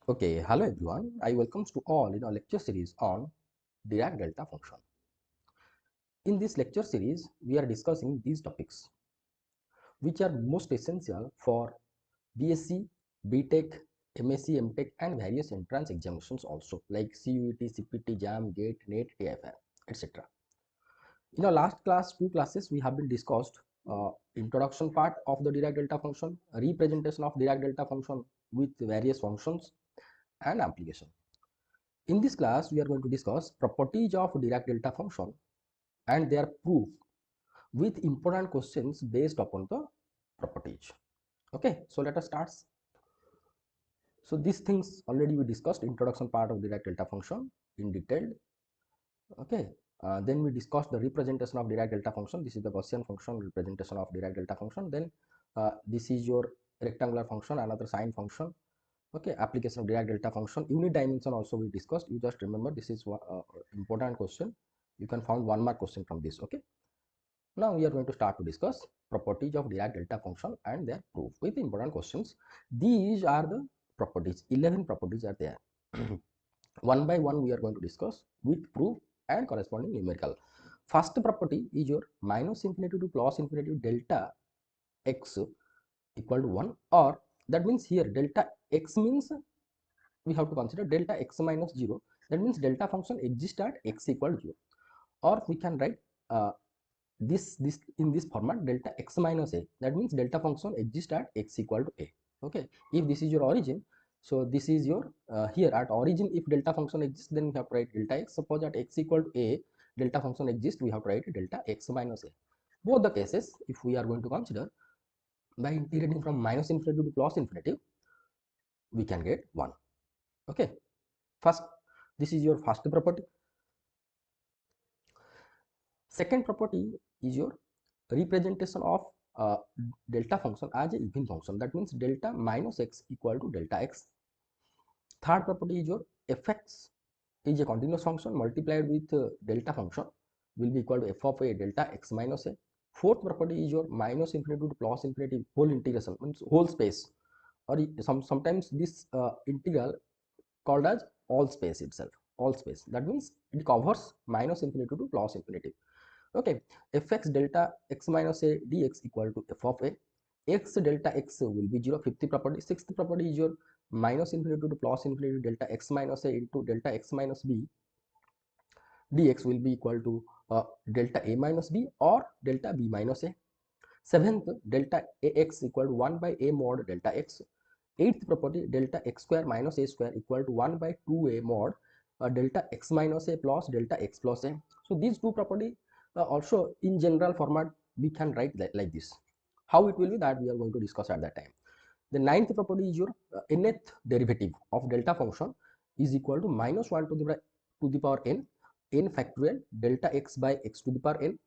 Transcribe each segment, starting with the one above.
Okay, hello everyone. I welcome to all in our lecture series on Dirac delta function. In this lecture series, we are discussing these topics which are most essential for B.sc, B.Tech, M.sc, M.Tech and various entrance examinations also like CUET, CPT, JAM, GATE, NET, TIFR, etc. In our last class, two classes, we have been discussed introduction part of the Dirac delta function, representation of Dirac delta function with various functions and application. In this class, we are going to discuss properties of Dirac delta function and their proof with important questions based upon the properties. Okay, so let us start. So these things already we discussed introduction part of Dirac delta function in detail. Okay, then we discussed the representation of Dirac delta function. This is the Gaussian function representation of Dirac delta function. Then this is your rectangular function, another sine function. Okay, application of Dirac delta function, unit dimension also we discussed. You just remember this is important question. You can find 1 mark question from this. Okay, now we are going to start to discuss properties of Dirac delta function and their proof with important questions. These are the properties, 11 properties are there. One by one we are going to discuss with proof and corresponding numerical. First property is your minus infinity to plus infinity delta x equal to 1, or that means here delta x means we have to consider delta x minus 0, that means delta function exists at x equal to 0, or we can write this in this format, delta x minus a, that means delta function exists at x equal to a. Okay, if this is your origin, so this is your here at origin, if delta function exists, then we have to write delta x. Suppose at x equal to a delta function exists, we have to write delta x minus a. Both the cases, if we are going to consider by integrating from minus infinity to plus infinity, we can get 1. Okay, first, this is your first property. Second property is your representation of delta function as a even function, that means delta minus x equal to delta x. Third property is your fx is a continuous function multiplied with delta function will be equal to f of a delta x minus a. Fourth property is your minus infinity to plus infinity whole integration, means whole space, or sometimes this integral called as all space itself, all space, that means it covers minus infinity to plus infinity. Okay, fx delta x minus a dx equal to f of a, x delta x will be 0. Fifth property. Sixth property is your minus infinity to plus infinity delta x minus a into delta x minus b dx will be equal to delta a minus b or delta b minus a. Seventh, delta ax equal to 1 by a mod delta x. Eighth property, delta x square minus a square equal to 1 by 2a mod delta x minus a plus delta x plus a. So these two property also in general format we can write like this. How it will be, that we are going to discuss at that time. The ninth property is your nth derivative of delta function is equal to minus 1 to the power n factorial delta x by x to the power n.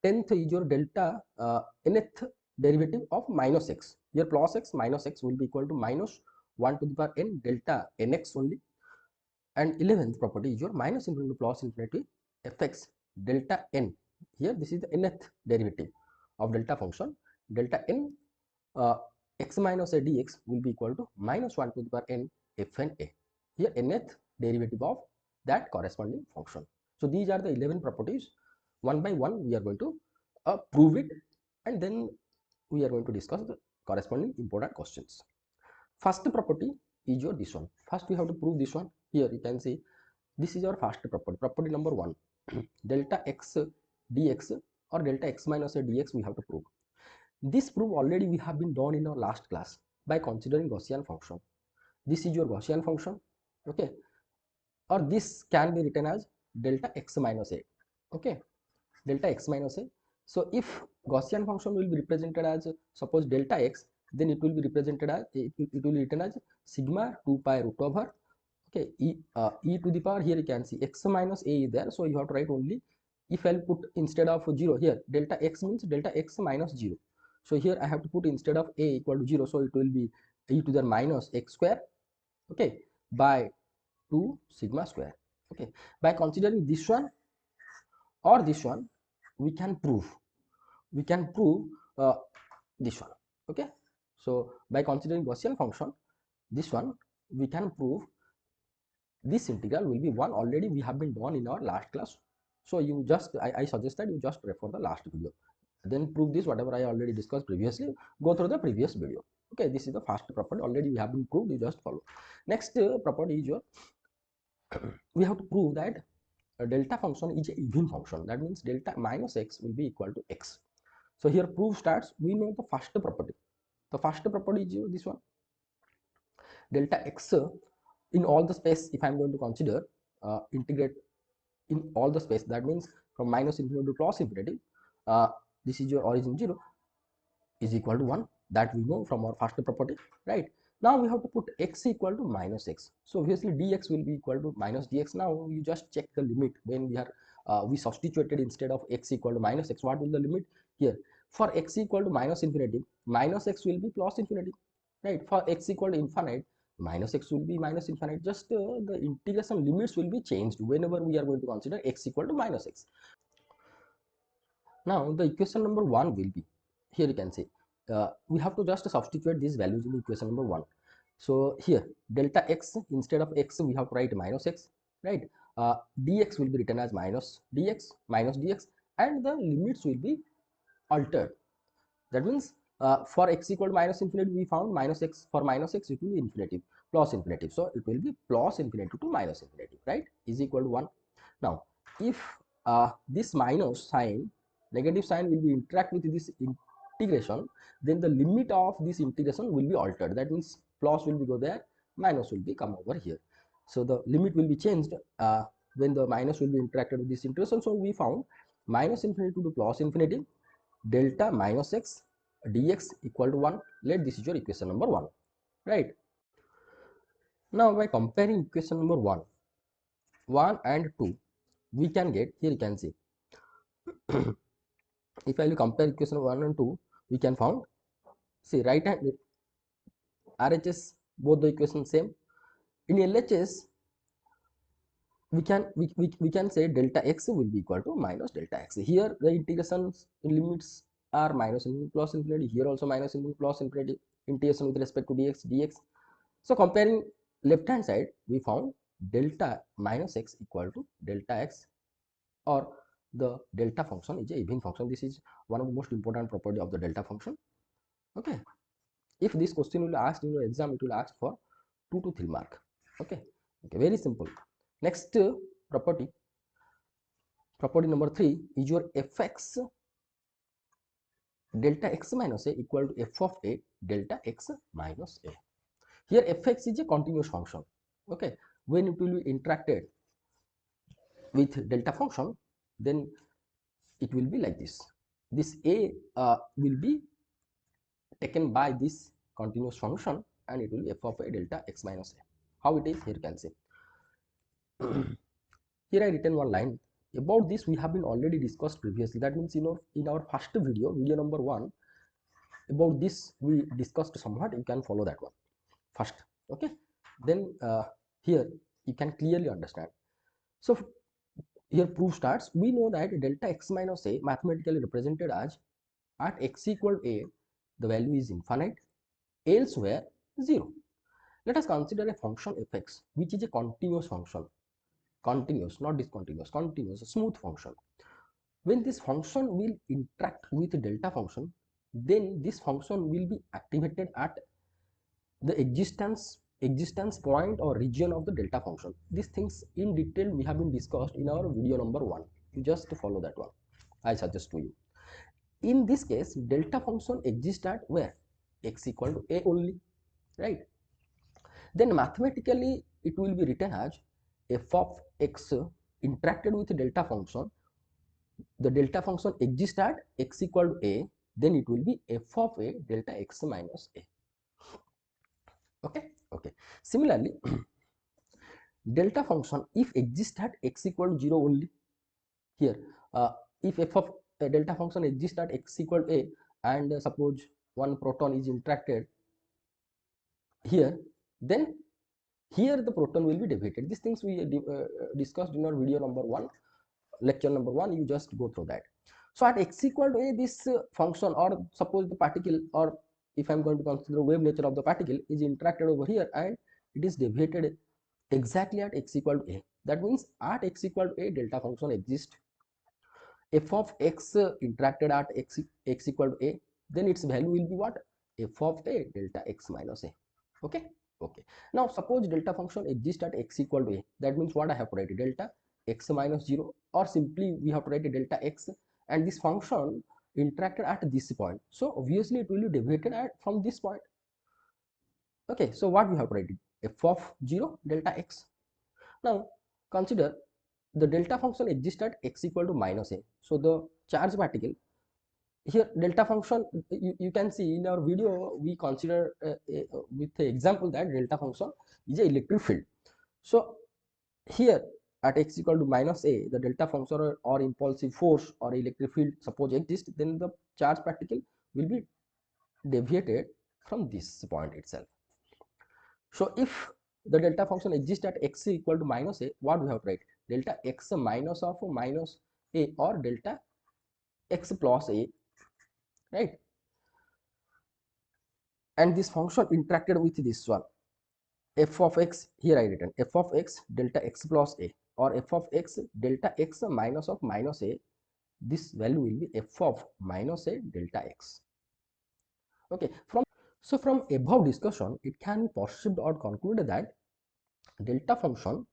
10th is your delta nth derivative of minus x. Here plus x minus x will be equal to minus 1 to the power n delta nx only. And 11th property is your minus infinity to plus infinity fx delta n. Here this is the nth derivative of delta function, delta n x minus a dx will be equal to minus 1 to the power n fn a. Here nth derivative of that corresponding function. So these are the 11 properties. One by one we are going to prove it, and then we are going to discuss the corresponding important questions. First property is your this one. First we have to prove this one. Here you can see this is our first property, property number 1. Delta x dx or delta x minus a dx we have to prove. This proof already we have been done in our last class by considering Gaussian function. This is your Gaussian function. Okay, or this can be written as delta x minus a. Okay, delta x minus a. So if Gaussian function will be represented as suppose delta x, then it will be represented as it will be written as sigma 2 pi root over, okay, e to the power, here you can see x minus a is there, so you have to write only, if I'll put instead of 0 here, delta x means delta x minus 0, so here I have to put instead of a equal to 0, so it will be e to the minus x square, okay, by 2 sigma square. Okay, by considering this one or this one, we can prove this one. Okay, so by considering Gaussian function, this one we can prove this integral will be 1. Already we have been done in our last class. So you just, I suggest that you just refer the last video. Then prove this, whatever I already discussed previously, go through the previous video. Okay, this is the first property, already we have been proved, you just follow. Next property is your, we have to prove that a delta function is an even function. That means delta minus x will be equal to x. So here proof starts. We know the first property. The first property is this one. Delta x in all the space, if I am going to consider integrate in all the space, that means from minus infinity to plus infinity, this is your origin 0 is equal to 1. That we know from our first property, right? Now we have to put x equal to minus x. So obviously dx will be equal to minus dx. Now you just check the limit when we are we substituted instead of x equal to minus x. What will the limit here? For x equal to minus infinity, minus x will be plus infinity, right? For x equal to infinite, minus x will be minus infinite. Just the integration limits will be changed whenever we are going to consider x equal to minus x. Now the equation number 1 will be, here you can see, we have to just substitute these values in equation number 1. So here delta x, instead of x we have to write minus x, right? Dx will be written as minus dx, and the limits will be altered. That means for x equal to minus infinity, we found minus x. For minus x, it will be infinity plus infinity. So it will be plus infinity to minus infinity, right? Is equal to 1. Now, if this minus sign, negative sign will be interact with this integration, then the limit of this integration will be altered. That means plus will be go there, minus will be come over here. So the limit will be changed when the minus will be interacted with this integration. So we found minus infinity to plus infinity, delta minus x dx equal to 1. Let this is your equation number 1, right? Now by comparing equation number 1 and 2, we can get, here you can see, if I will compare equation 1 and 2, we can found, see, right hand RHS, both the equations same. In LHS, we can say delta x will be equal to minus delta x. Here the integrations limits are minus infinity plus infinity. Here also minus infinity plus infinity integration with respect to dx. So comparing left hand side, we found delta minus x equal to delta x, or the delta function is a even function. This is one of the most important property of the delta function. Okay, if this question will ask in your exam, it will ask for 2 to 3 mark. Okay, very simple. Next property number 3 is your fx delta x minus a equal to f of a delta x minus a. Here fx is a continuous function. Okay, when it will be interacted with delta function, then it will be like this. This a will be taken by this continuous function, and it will be f of a delta x minus a. How it is, here you can see. Here I written one line. About this we have been already discussed previously. That means, in our first video number 1, about this we discussed somewhat. You can follow that one first. Okay, then here you can clearly understand. So here proof starts. We know that delta x minus a mathematically represented as, at x equal to a, the value is infinite, elsewhere 0. Let us consider a function fx, which is a continuous function. Continuous, not discontinuous, continuous, a smooth function. When this function will interact with delta function, then this function will be activated at the existence point or region of the delta function. These things in detail we have been discussed in our video number 1. You just follow that one, I suggest to you. In this case, delta function exists at where? X equal to a only, right? Then mathematically it will be written as f of x interacted with the delta function. The delta function exists at x equal to a, then it will be f of a delta x minus a. Okay. Similarly, delta function if exists at x equal to 0 only, here if f of a delta function exists at x equal to a, and suppose one proton is interacted here, then here the proton will be deviated. These things we discussed in our video number 1, lecture number 1. You just go through that. So at x equal to a, this function, or suppose the particle, or if I am going to consider wave nature of the particle, is interacted over here, and it is deviated exactly at x equal to a. That means at x equal to a, delta function exists. F of x interacted at x equal to a, then its value will be what? F of a delta x minus a. Okay. Okay. Now suppose delta function exists at x equal to a. That means what I have to write? Delta x minus 0, or simply we have to write delta x, and this function interacted at this point. So obviously it will be deviated from this point. Okay. So what we have to write? F of 0 delta x. Now consider the delta function exists at x equal to minus a. So the charge particle here, delta function, you can see in our video we consider with the example that delta function is a electric field. So here at x equal to minus a, the delta function or impulsive force or electric field suppose exists, then the charge particle will be deviated from this point itself. So if the delta function exists at x equal to minus a, what we have to write? Delta x minus of minus a, or delta x plus a, right? And this function interacted with this one, f of x, here I written f of x delta x plus a, or f of x delta x minus of minus a. This value will be f of minus a delta x. Okay. From above discussion, it can be perceived or concluded that delta function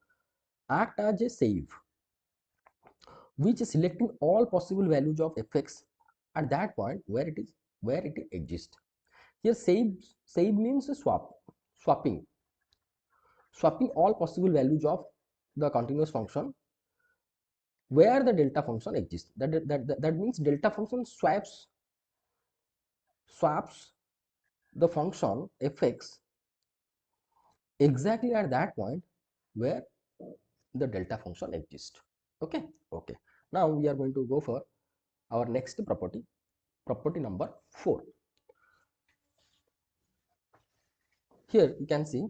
act as a sieve, which is selecting all possible values of fx at that point where it exists. Here sieve means swapping all possible values of the continuous function where the delta function exists. That means delta function swaps the function fx exactly at that point where the delta function exists. Okay. Okay. Now we are going to go for our next property, property number 4. Here you can see,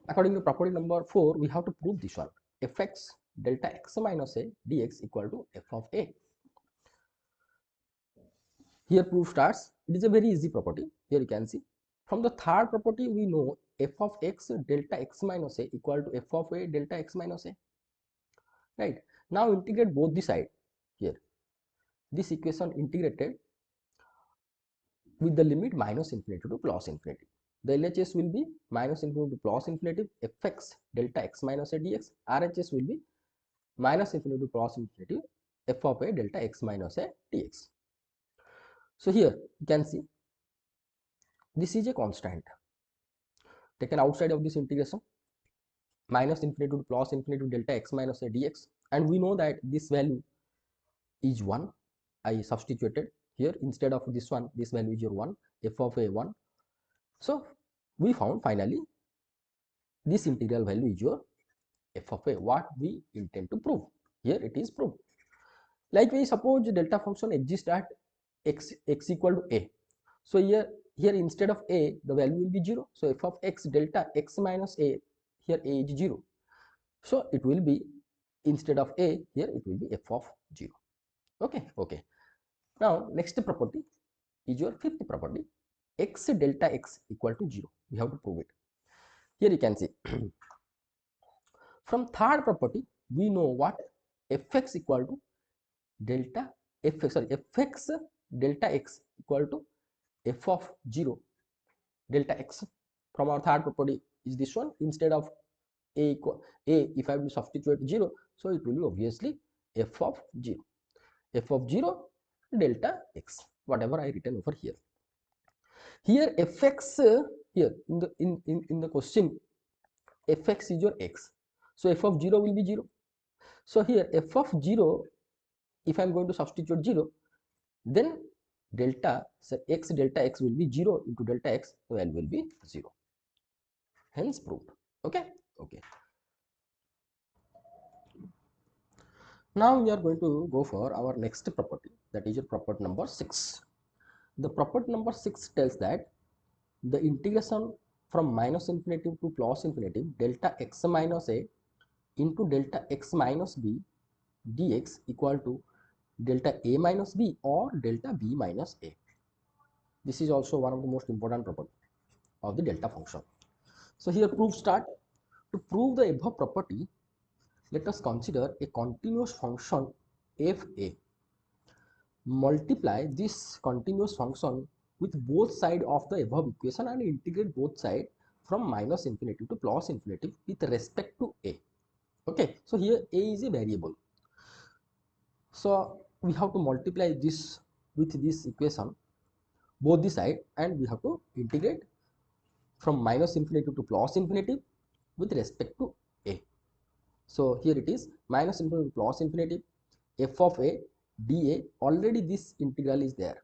according to property number 4, we have to prove this one: fx delta x minus a dx equal to f of a. Here proof starts. It is a very easy property. Here you can see, from the third property we know f of x delta x minus a equal to f of a delta x minus a, right? Now integrate both the side. Here this equation integrated with the limit minus infinity to plus infinity. The LHS will be minus infinity to plus infinity fx delta x minus a dx. RHS will be minus infinity to plus infinity f of a delta x minus a dx. So here you can see, this is a constant taken outside of this integration, minus infinity to plus infinity to delta x minus a dx, and we know that this value is 1. I substituted here, instead of this one, this value is your 1, f of a 1. So we found finally this integral value is your f of a, what we intend to prove. Here it is proved. Likewise, suppose delta function exists at x equal to a. So here instead of a, the value will be 0. So f of x delta x minus a, here a is 0. So it will be, instead of a, here it will be f of 0. Okay. Okay. Now next property is your fifth property, x delta x equal to 0. We have to prove it. Here you can see, from third property we know what fx equal to delta fx delta x equal to f of 0 delta x. From our third property is this one, instead of a if I will substitute 0, so it will be obviously f of 0 delta x, whatever I written over here. Here fx, here in the question, fx is your x, so f of 0 will be 0. So here f of 0, if I am going to substitute 0, then delta x will be 0 into delta x, the value will be 0. Hence proved. Okay. Okay. Now we are going to go for our next property, that is your property number 6. The property number 6 tells that the integration from minus infinity to plus infinity delta x minus a into delta x minus b dx equal to delta a minus b or delta b minus a. This is also one of the most important property of the delta function. So here proof start. To prove the above property, let us consider a continuous function f(a). Multiply this continuous function with both sides of the above equation and integrate both sides from minus infinity to plus infinity with respect to a. Okay, so here a is a variable. So we have to multiply this with this equation, both the side, and we have to integrate from minus infinity to plus infinity with respect to a. So here it is minus infinity to plus infinity f of a dA. Already this integral is there.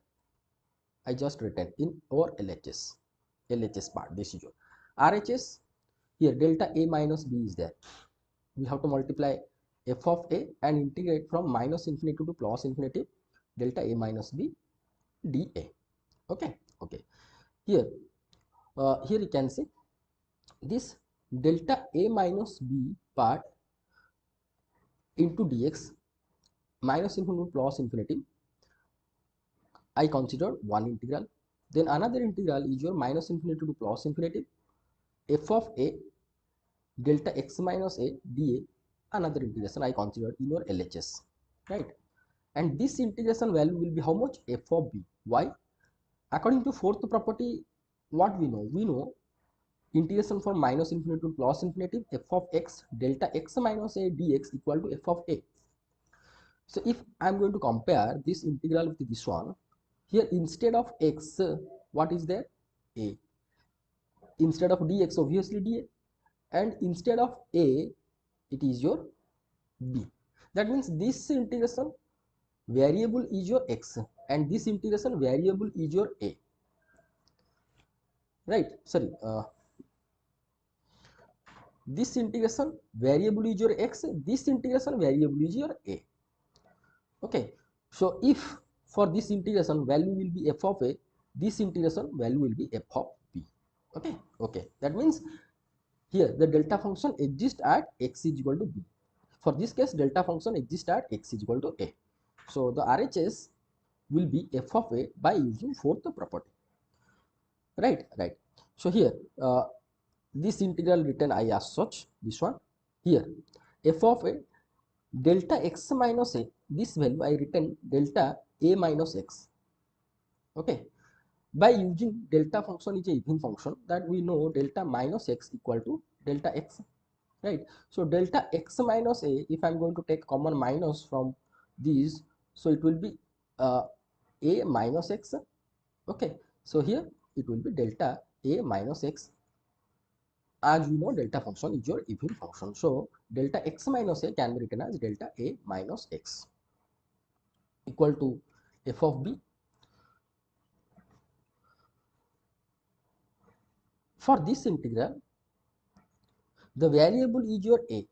I just written in our LHS part. This is your RHS. Here delta a minus b is there. We have to multiply f of a and integrate from minus infinity to plus infinity delta a minus b dA. Okay. Here you can see this delta a minus b part into dx minus infinity to plus infinity. I considered one integral. Then another integral is your minus infinity to plus infinity f of a delta x minus a dA. Another integration I considered in your LHS, right? And this integration value will be how much? F of b. Why? According to fourth property, what we know? We know integration from minus infinity to plus infinity f of x delta x minus a dx equal to f of a. So if I am going to compare this integral with this one, here instead of x, what is there? A. Instead of dx, obviously dA. And instead of a, it is your b. That means this integration variable is your x and this integration variable is your a. Right? Sorry. This integration variable is your x, this integration variable is your a. Okay. So if for this integration value will be f of a, this integration value will be f of b. Okay. That means here the delta function exists at x is equal to b. For this case, delta function exists at x is equal to a. So the RHS will be f of a by using fourth property. Right. So here this integral written I as such, this one. Here f of a delta x minus a, this value I written delta a minus x. Okay. By using delta function is a even function, that we know delta minus x equal to delta x, right? So delta x minus a, if I am going to take common minus from these, so it will be a minus x. Okay, so here it will be delta a minus x. As we know, delta function is your even function, so delta x minus a can be written as delta a minus x equal to f of b. For this integral, the variable is your a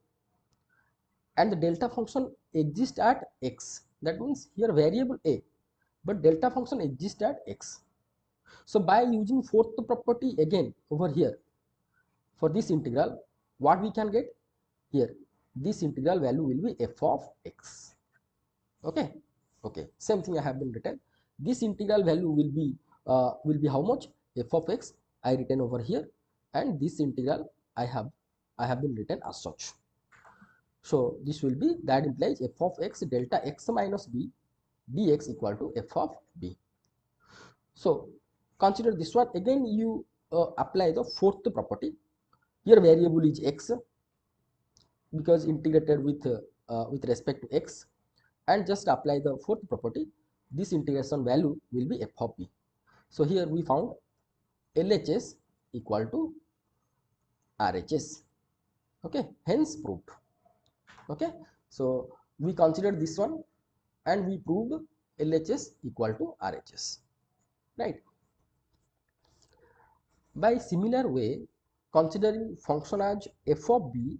and the delta function exists at x. That means here variable a, but delta function exists at x. So by using fourth property again over here, for this integral, what we can get here? This integral value will be f of x. Okay. Same thing I have been written. This integral value will be how much? F of x I written over here, and this integral I have been written as such. So this will be, that implies f of x delta x minus b dx equal to f of b. So consider this one again. You apply the fourth property. Here variable is x because integrated with respect to x, and just apply the fourth property. This integration value will be f of b. So here we found LHS equal to RHS. Okay, hence proved. Okay, so we considered this one and we proved LHS equal to RHS, right? By similar way, considering function as f of b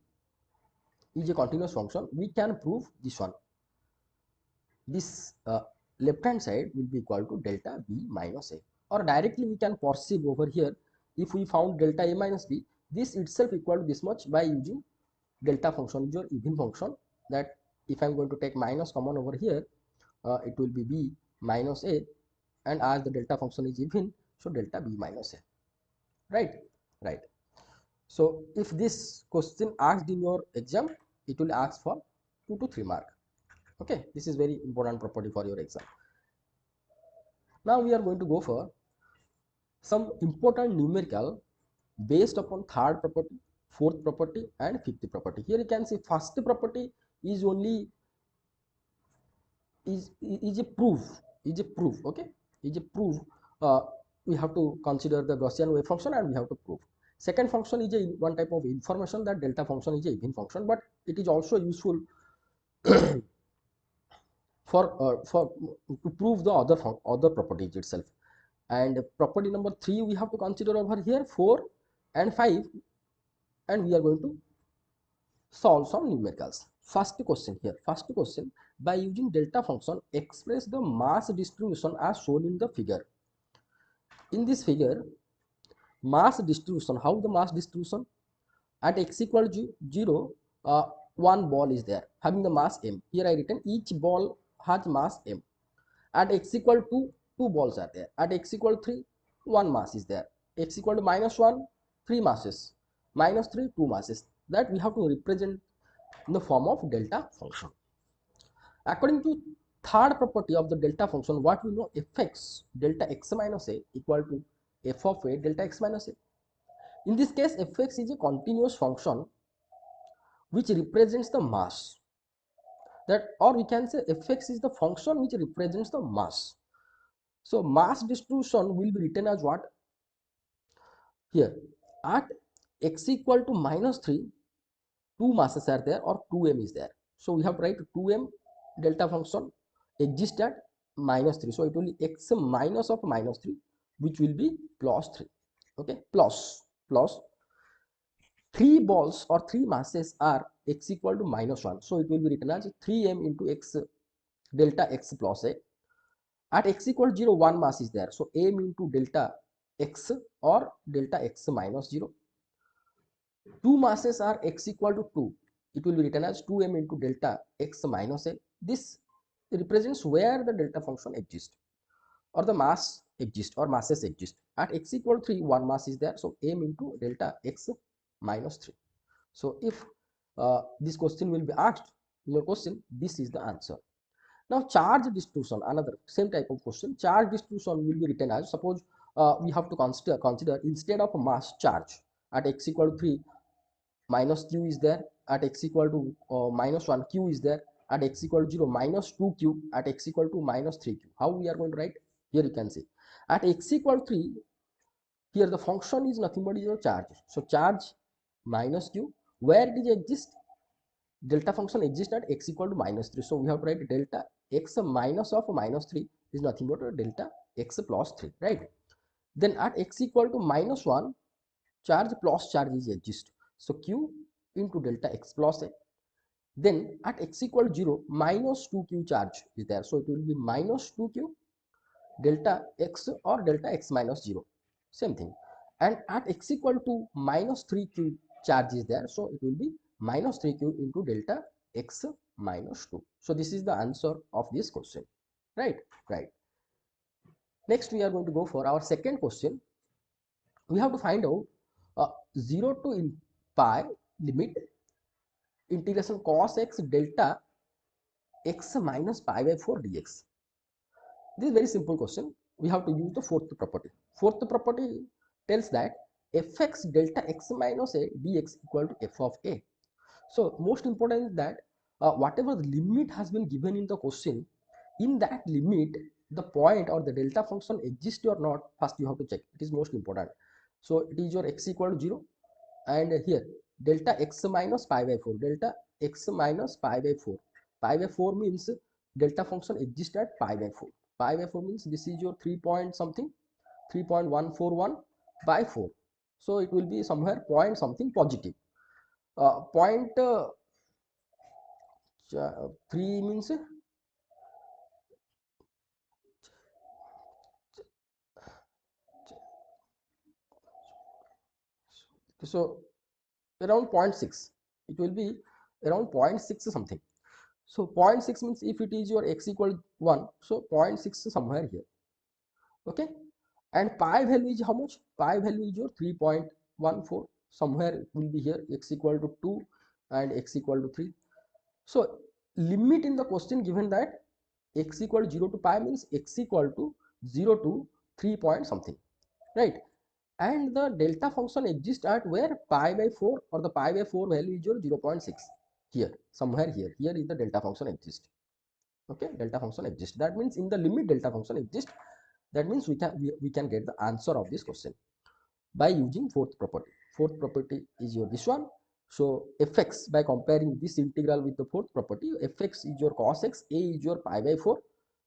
is a continuous function, we can prove this one. This left hand side will be equal to delta b minus a, or directly we can perceive over here. If we found delta a minus b, this itself equal to this much by using delta function, your even function, that if I am going to take minus common over here, it will be b minus a, and as the delta function is even, so delta b minus a, right. So if this question asked in your exam, it will ask for 2 to 3 mark. Okay, this is very important property for your exam. Now we are going to go for some important numerical based upon third property, fourth property and fifth property. Here you can see first property is only is a proof, okay, is a proof. uh, we have to consider the Gaussian wave function and we have to prove. Second function is a one type of information that delta function is a even function, but it is also useful for to prove the other properties itself. And property number 3 we have to consider over here, 4 and 5, and we are going to solve some numericals. First question here, by using delta function express the mass distribution as shown in the figure. In this figure, mass distribution, how the mass distribution? At x equal to 0, one ball is there having the mass m. Here I written each ball has mass m. At x equal to 2 balls are there. At x equal to 3, one mass is there. X equal to -1, 3 masses. -3, 2 masses. That we have to represent in the form of delta function. According to third property of the delta function, what we know, fx delta x minus a equal to f of a delta x minus a. In this case, fx is a continuous function which represents the mass. That, or we can say fx is the function which represents the mass. So mass distribution will be written as what? Here, at x equal to -3, 2 masses are there or 2m is there. So we have to write 2m delta function exists at -3. So it will be x minus of -3, which will be +3. Okay, plus 3 balls or 3 masses are x equal to -1. So it will be written as 3m into x delta x plus a. At x equal to 0, 1 mass is there. So m into delta x or delta x minus 0. 2 masses are x equal to 2. It will be written as 2m into delta x minus a. This represents where the delta function exists or the mass exists or masses exist. At x equal to 3, 1 mass is there. So m into delta x minus 3. So if this question will be asked in your question, this is the answer. Now charge distribution, another same type of question. Charge distribution will be written as, suppose we have to consider instead of mass, charge. At x equal to 3, minus q is there. At x equal to -1, q is there. At x equal to 0, -2q. At x equal to -3q. How we are going to write? Here you can see at x equal to 3, here the function is nothing but your charge. So charge minus q, where it exists, delta function exists at x equal to -3. So we have to write delta x minus of -3 is nothing but delta x plus 3, right? Then at x equal to -1, charge plus charge is exist. So q into delta x plus a. Then at x equal to 0, -2q charge is there. So it will be -2q delta x or delta x minus 0. Same thing. And at x equal to -3q charge is there. So it will be -3q into delta x minus 2. So this is the answer of this question. Right? Right. Next we are going to go for our second question. We have to find out 0 to pi limit integration cos x delta x minus pi by 4 dx. This is very simple question. We have to use the fourth property. Fourth property tells that fx delta x minus a dx equal to f of a. So most important is that whatever the limit has been given in the question, in that limit the point or the delta function exists or not, first you have to check. It is most important. So it is your x equal to 0, and here delta x minus pi by 4, delta x minus pi by 4. Pi by 4 means delta function exists at pi by 4. Pi by 4 means this is your 3 point something, 3.141 by 4. So it will be somewhere point something positive. Point 3 means so around 0.6. It will be around 0.6 something. So 0.6 means if it is your x equal 1, so 0.6 somewhere here. Okay, and pi value is how much? Pi value is your 3.14. somewhere it will be here, x equal to 2 and x equal to 3. So limit in the question given that x equal to 0 to pi means x equal to 0 to 3 point something, right? And the delta function exists at where pi by 4 or the pi by 4 value is your 0.6, here somewhere here is the delta function exists. Okay, delta function exists, that means in the limit delta function exists, that means we can get the answer of this question by using fourth property. Fourth property is your this one. So fx, by comparing this integral with the fourth property, fx is your cos x, a is your pi by 4.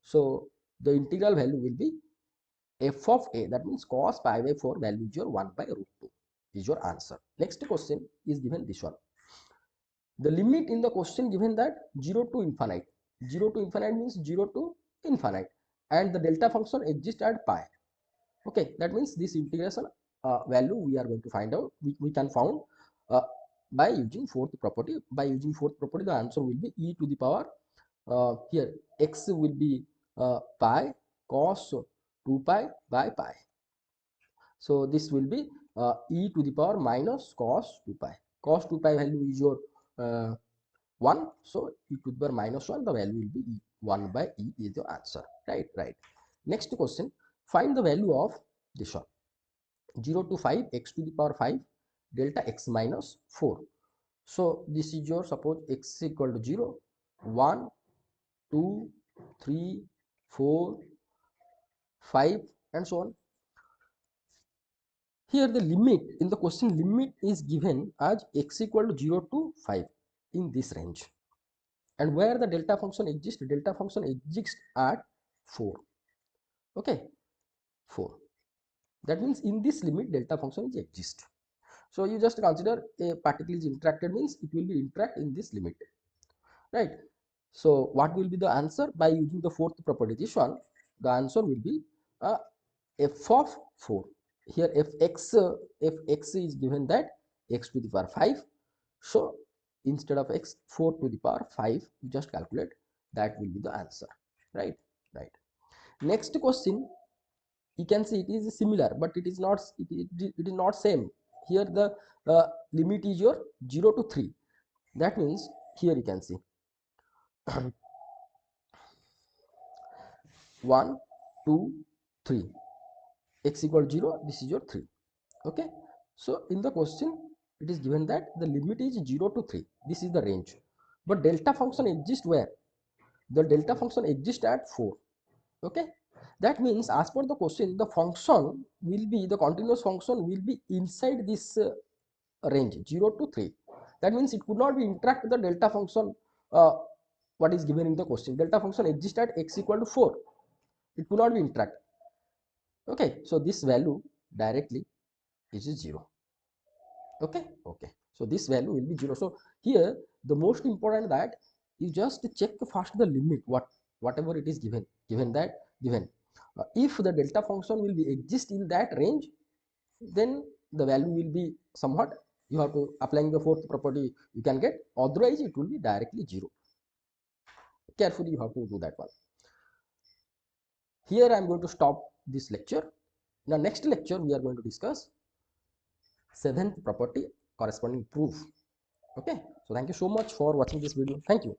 So the integral value will be f of a, that means cos pi by 4 value is your 1 by root 2 is your answer. Next question is given this one. The limit in the question given that 0 to infinite. 0 to infinite means 0 to infinite, and the delta function exists at pi. Okay, that means this integration value we are going to find out, we can found by using fourth property. By using fourth property, the answer will be e to the power here x will be pi cos 2 pi by pi. So this will be e to the power minus cos 2 pi. Cos 2 pi value is your 1, so e to the power minus 1, the value will be e, 1 by e is the answer, right. Next question, find the value of this one, 0 to 5 x to the power 5 delta x minus 4. So this is your, suppose x equal to 0, 1, 2, 3, 4, 5 and so on. Here the limit in the question, limit is given as x equal to 0 to 5 in this range, and where the delta function exists at 4. Okay, 4, that means in this limit delta function is exist. So you just consider a particle is interacted means it will be interact in this limit, right? So what will be the answer by using the fourth property, this one? The answer will be f of 4. Here fx is given that x to the power 5. So instead of x, 4 to the power 5, you just calculate, that will be the answer, right. Next question, you can see it is similar, but it is not, it is not same. Here the limit is your 0 to 3, that means here you can see 1, 2, 3, x equal 0, this is your 3. Okay, so in the question it is given that the limit is 0 to 3, this is the range, but delta function exists where? The delta function exists at 4. Okay, that means as per the question, the function will be, the continuous function will be inside this range 0 to 3. That means it could not be interact with the delta function what is given in the question. Delta function exists at x equal to 4, it could not be interact. Okay, so this value directly is 0. Okay, so this value will be 0. So here the most important that you just check first the limit, whatever it is given if the delta function will be exist in that range, then the value will be somewhat, you have to applying the fourth property you can get, otherwise it will be directly 0. Carefully you have to do that one. Here I am going to stop this lecture. Now next lecture we are going to discuss seventh property corresponding proof. Okay, so thank you so much for watching this video. Thank you.